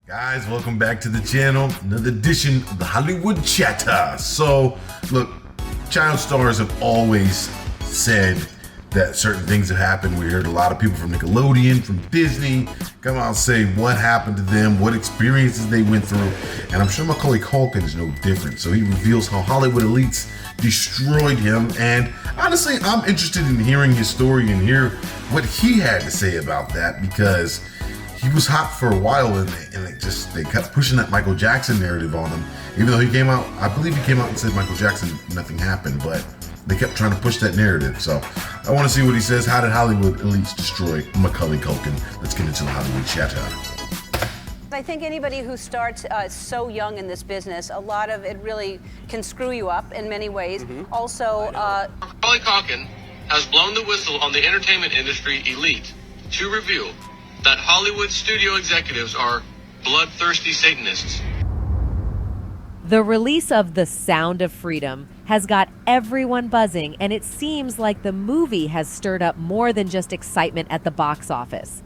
Guys, welcome back to the channel. Another edition of the Hollywood Chatter. So, look, child stars have always said that certain things have happened. We heard a lot of people from Nickelodeon, from Disney, come out and say what happened to them, what experiences they went through. And I'm sure Macaulay Culkin is no different. So he reveals how Hollywood elites destroyed him. And honestly, I'm interested in hearing his story and hear what he had to say about that, because he was hot for a while, and they kept pushing that Michael Jackson narrative on him. Even though he came out, I believe he came out and said Michael Jackson, nothing happened, but they kept trying to push that narrative. So I want to see what he says. How did Hollywood elites destroy Macaulay Culkin? Let's get into the Hollywood Chatter. I think anybody who starts so young in this business, a lot of it really can screw you up in many ways. Also, Macaulay Culkin has blown the whistle on the entertainment industry elite to reveal that Hollywood studio executives are bloodthirsty Satanists. The release of The Sound of Freedom has got everyone buzzing, and it seems like the movie has stirred up more than just excitement at the box office.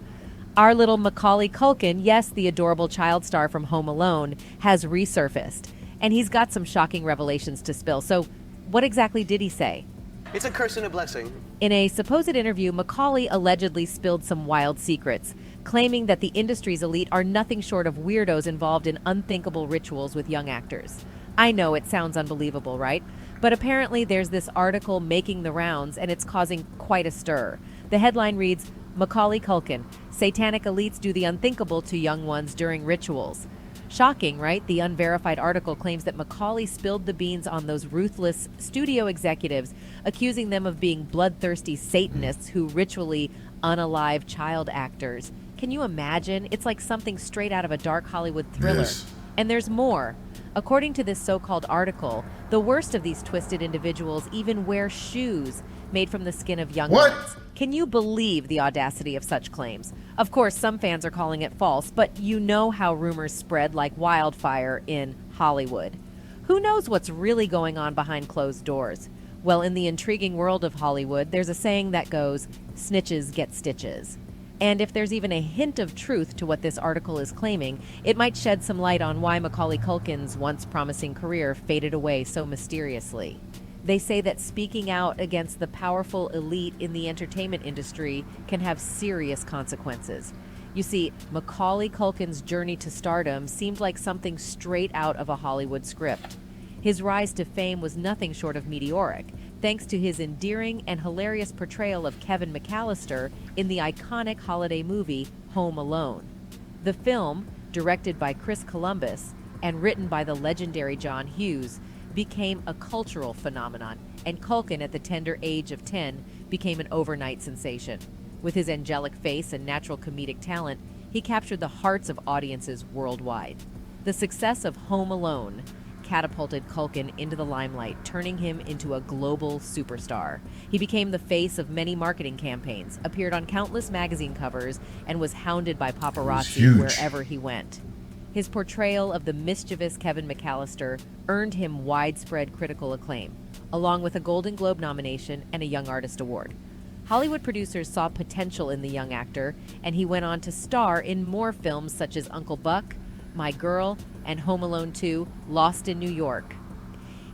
Our little Macaulay Culkin, yes, the adorable child star from Home Alone, has resurfaced, and he's got some shocking revelations to spill. So what exactly did he say? It's a curse and a blessing. In a supposed interview, Macaulay allegedly spilled some wild secrets, claiming that the industry's elite are nothing short of weirdos involved in unthinkable rituals with young actors. I know it sounds unbelievable, right? But apparently there's this article making the rounds, and it's causing quite a stir. The headline reads, "Macaulay Culkin, Satanic elites do the unthinkable to young ones during rituals." Shocking, right? The unverified article claims that Macaulay spilled the beans on those ruthless studio executives, accusing them of being bloodthirsty Satanists who ritually unalive child actors. Can you imagine? It's like something straight out of a dark Hollywood thriller. Yes. And there's more. According to this so-called article, the worst of these twisted individuals even wear shoes made from the skin of young What? ones. Can you believe the audacity of such claims? Of course, some fans are calling it false, but you know how rumors spread like wildfire in Hollywood. Who knows what's really going on behind closed doors? Well, in the intriguing world of Hollywood, there's a saying that goes, snitches get stitches. And if there's even a hint of truth to what this article is claiming, it might shed some light on why Macaulay Culkin's once promising career faded away so mysteriously. They say that speaking out against the powerful elite in the entertainment industry can have serious consequences. You see, Macaulay Culkin's journey to stardom seemed like something straight out of a Hollywood script. His rise to fame was nothing short of meteoric, thanks to his endearing and hilarious portrayal of Kevin McAllister in the iconic holiday movie Home Alone. The film, directed by Chris Columbus and written by the legendary John Hughes, became a cultural phenomenon, and Culkin, at the tender age of 10, became an overnight sensation. With his angelic face and natural comedic talent, he captured the hearts of audiences worldwide. The success of Home Alone catapulted Culkin into the limelight, turning him into a global superstar. He became the face of many marketing campaigns, appeared on countless magazine covers, and was hounded by paparazzi wherever he went. His portrayal of the mischievous Kevin McAllister earned him widespread critical acclaim, along with a Golden Globe nomination and a Young Artist Award. Hollywood producers saw potential in the young actor, and he went on to star in more films such as Uncle Buck, My Girl, and Home Alone 2, Lost in New York.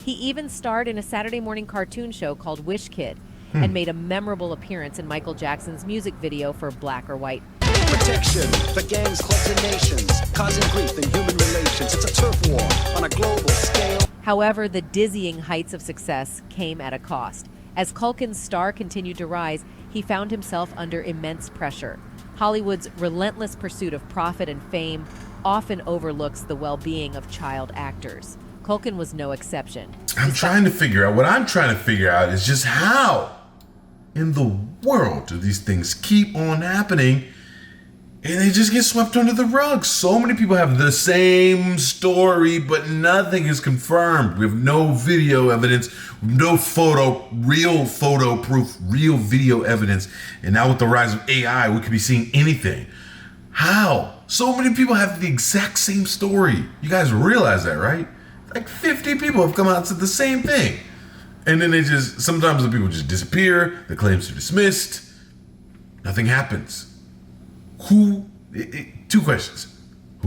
He even starred in a Saturday morning cartoon show called Wish Kid, and made a memorable appearance in Michael Jackson's music video for Black or White. Protection for gangs, clubs, and nations, causing grief in human relations. It's a turf war on a global scale. However, the dizzying heights of success came at a cost. As Culkin's star continued to rise, he found himself under immense pressure. Hollywood's relentless pursuit of profit and fame often overlooks the well-being of child actors. Culkin was no exception. What I'm trying to figure out is just how in the world do these things keep on happening and they just get swept under the rug? So many people have the same story, but nothing is confirmed. We have no video evidence, no real photo proof, real video evidence. And now with the rise of AI, we could be seeing anything. How? So many people have the exact same story. You guys realize that, right? Like 50 people have come out and said the same thing. And then sometimes the people just disappear, the claims are dismissed, nothing happens. Two questions.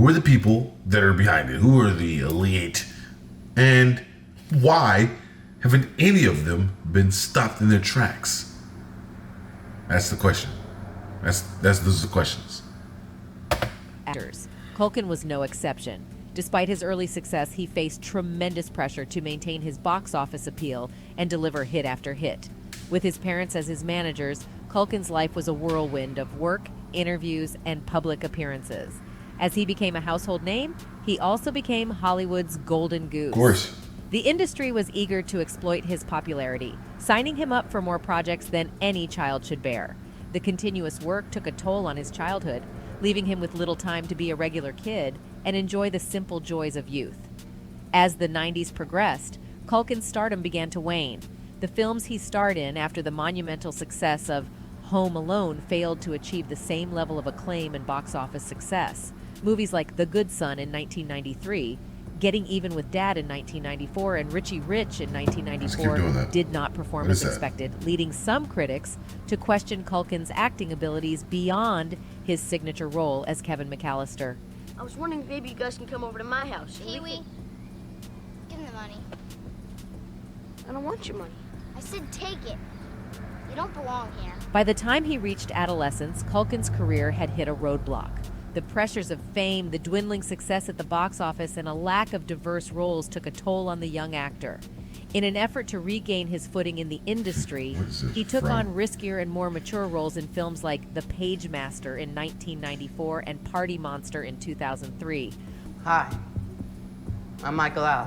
Who are the people that are behind it? Who are the elite? And why haven't any of them been stopped in their tracks? That's the question. Those are the questions. Actors. Culkin was no exception. Despite his early success, he faced tremendous pressure to maintain his box office appeal and deliver hit after hit. With his parents as his managers, Culkin's life was a whirlwind of work, interviews, and public appearances. As he became a household name, he also became Hollywood's golden goose. Of course. The industry was eager to exploit his popularity, signing him up for more projects than any child should bear. The continuous work took a toll on his childhood, leaving him with little time to be a regular kid and enjoy the simple joys of youth. As the 90s progressed, Culkin's stardom began to wane. The films he starred in after the monumental success of Home Alone failed to achieve the same level of acclaim and box office success. Movies like The Good Son in 1993, Getting Even with Dad in 1994, and Richie Rich in 1994 did not perform as expected, leading some critics to question Culkin's acting abilities beyond his signature role as Kevin McAllister. I was wondering if maybe you guys can come over to my house. Pee-wee, give him the money. I don't want your money. I said take it. You don't belong here. By the time he reached adolescence, Culkin's career had hit a roadblock. The pressures of fame, the dwindling success at the box office, and a lack of diverse roles took a toll on the young actor. In an effort to regain his footing in the industry, he took on riskier and more mature roles in films like The Page Master in 1994 and Party Monster in 2003. Hi, I'm Michael Al.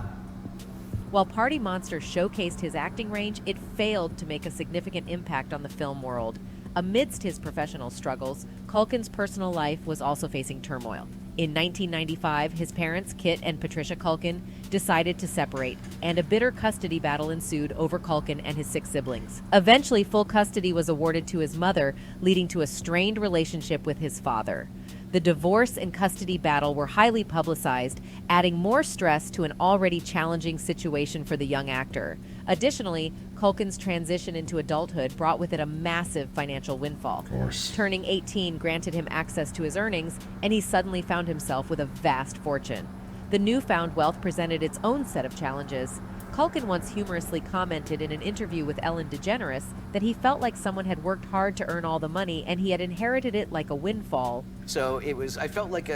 While Party Monster showcased his acting range, it failed to make a significant impact on the film world. Amidst his professional struggles, Culkin's personal life was also facing turmoil. In 1995, his parents, Kit and Patricia Culkin, decided to separate, and a bitter custody battle ensued over Culkin and his 6 siblings. Eventually, full custody was awarded to his mother, leading to a strained relationship with his father. The divorce and custody battle were highly publicized, adding more stress to an already challenging situation for the young actor. Additionally, Culkin's transition into adulthood brought with it a massive financial windfall. Of course. Turning 18 granted him access to his earnings, and he suddenly found himself with a vast fortune. The newfound wealth presented its own set of challenges. Culkin once humorously commented in an interview with Ellen DeGeneres that he felt like someone had worked hard to earn all the money and he had inherited it like a windfall. So I felt like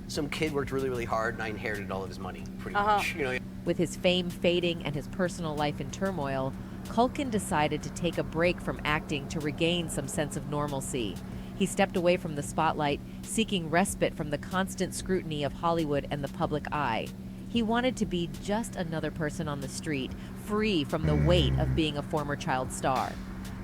some kid worked really, really hard and I inherited all of his money, pretty much. With his fame fading and his personal life in turmoil, Culkin decided to take a break from acting to regain some sense of normalcy. He stepped away from the spotlight, seeking respite from the constant scrutiny of Hollywood and the public eye. He wanted to be just another person on the street, free from the weight of being a former child star.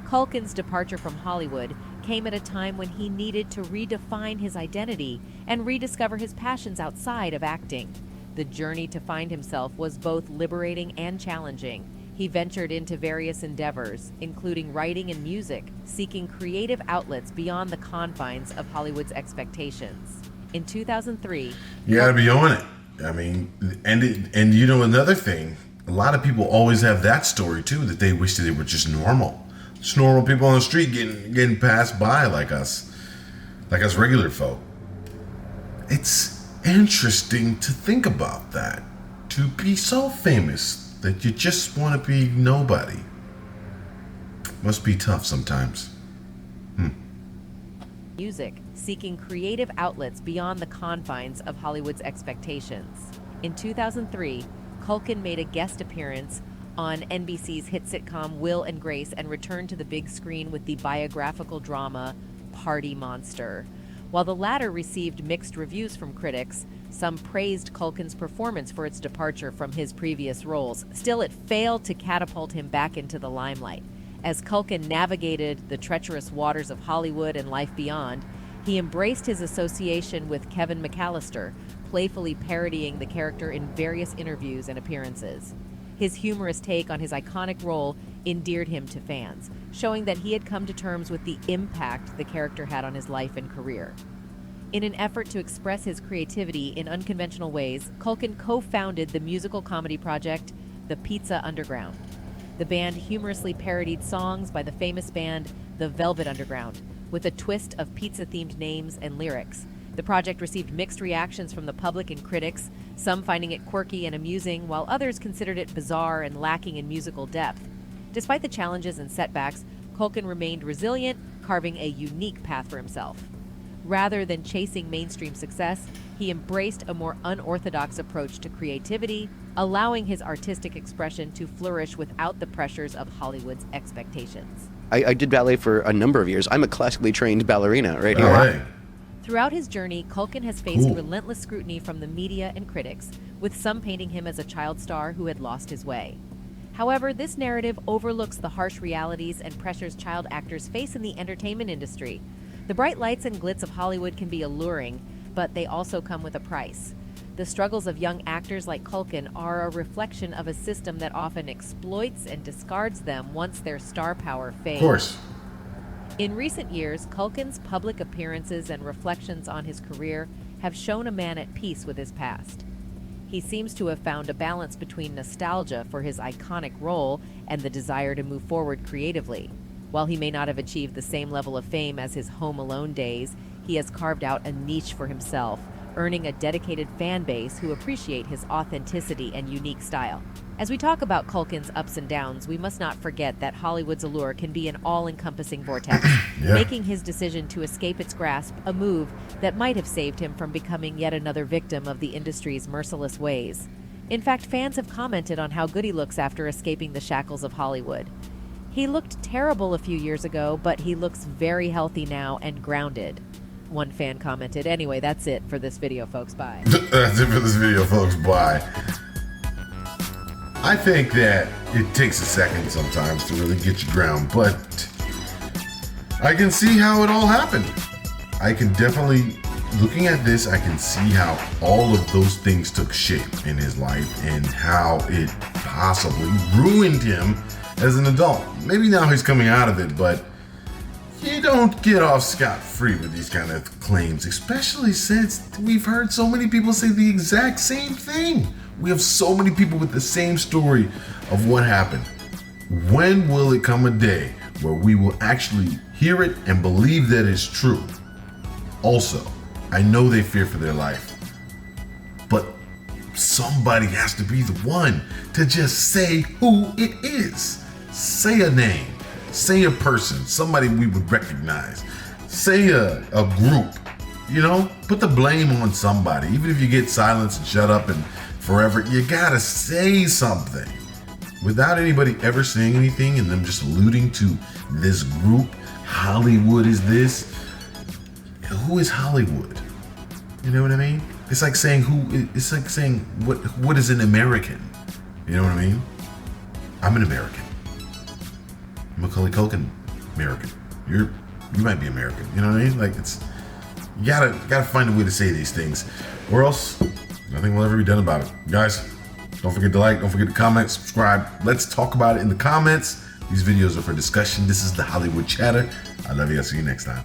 Culkin's departure from Hollywood came at a time when he needed to redefine his identity and rediscover his passions outside of acting. The journey to find himself was both liberating and challenging. He ventured into various endeavors, including writing and music, seeking creative outlets beyond the confines of Hollywood's expectations. In 2003, You gotta be on it. I mean, and you know another thing, a lot of people always have that story too, that they wish that they were just normal. Just normal people on the street getting passed by like us regular folk. It's interesting to think about that. To be so famous that you just want to be nobody. Must be tough sometimes. music, seeking creative outlets beyond the confines of Hollywood's expectations. In 2003, Culkin made a guest appearance on NBC's hit sitcom Will and Grace and returned to the big screen with the biographical drama Party Monster. While the latter received mixed reviews from critics, some praised Culkin's performance for its departure from his previous roles. Still, it failed to catapult him back into the limelight. As Culkin navigated the treacherous waters of Hollywood and life beyond, he embraced his association with Kevin McAllister, playfully parodying the character in various interviews and appearances. His humorous take on his iconic role endeared him to fans, showing that he had come to terms with the impact the character had on his life and career. In an effort to express his creativity in unconventional ways, Culkin co-founded the musical comedy project, The Pizza Underground. The band humorously parodied songs by the famous band The Velvet Underground, with a twist of pizza-themed names and lyrics. The project received mixed reactions from the public and critics, some finding it quirky and amusing, while others considered it bizarre and lacking in musical depth. Despite the challenges and setbacks, Culkin remained resilient, carving a unique path for himself. Rather than chasing mainstream success, he embraced a more unorthodox approach to creativity, allowing his artistic expression to flourish without the pressures of Hollywood's expectations. I did ballet for a number of years. I'm a classically trained ballerina right here. All right. Throughout his journey, Culkin has faced relentless scrutiny from the media and critics, with some painting him as a child star who had lost his way. However, this narrative overlooks the harsh realities and pressures child actors face in the entertainment industry. The bright lights and glitz of Hollywood can be alluring, but they also come with a price. The struggles of young actors like Culkin are a reflection of a system that often exploits and discards them once their star power fades. Of course. In recent years, Culkin's public appearances and reflections on his career have shown a man at peace with his past. He seems to have found a balance between nostalgia for his iconic role and the desire to move forward creatively. While he may not have achieved the same level of fame as his Home Alone days, he has carved out a niche for himself, earning a dedicated fan base who appreciate his authenticity and unique style. As we talk about Culkin's ups and downs, we must not forget that Hollywood's allure can be an all-encompassing vortex, making his decision to escape its grasp a move that might have saved him from becoming yet another victim of the industry's merciless ways. In fact, fans have commented on how good he looks after escaping the shackles of Hollywood. He looked terrible a few years ago, but he looks very healthy now and grounded. One fan commented. Anyway, that's it for this video, folks. Bye. That's it for this video, folks. Bye. I think that it takes a second sometimes to really get you ground, but I can see how it all happened. I can definitely, looking at this, I can see how all of those things took shape in his life and how it possibly ruined him as an adult. Maybe now he's coming out of it, but you don't get off scot-free with these kind of claims, especially since we've heard so many people say the exact same thing. We have so many people with the same story of what happened. When will it come a day where we will actually hear it and believe that it's true? Also, I know they fear for their life, but somebody has to be the one to just say who it is. Say a name, say a person, somebody we would recognize, say a group, you know, put the blame on somebody. Even if you get silenced and shut up and forever, you gotta say something. Without anybody ever saying anything and them just alluding to this group, Hollywood is this. Who is Hollywood? You know what I mean? It's like saying it's like saying what is an American? You know what I mean? I'm an American. Macaulay Culkin, American. You might be American. You know what I mean? Like you gotta find a way to say these things, or else nothing will ever be done about it. Guys, don't forget to like, don't forget to comment, subscribe. Let's talk about it in the comments. These videos are for discussion. This is the Hollywood Chatter. I love you. I'll see you next time.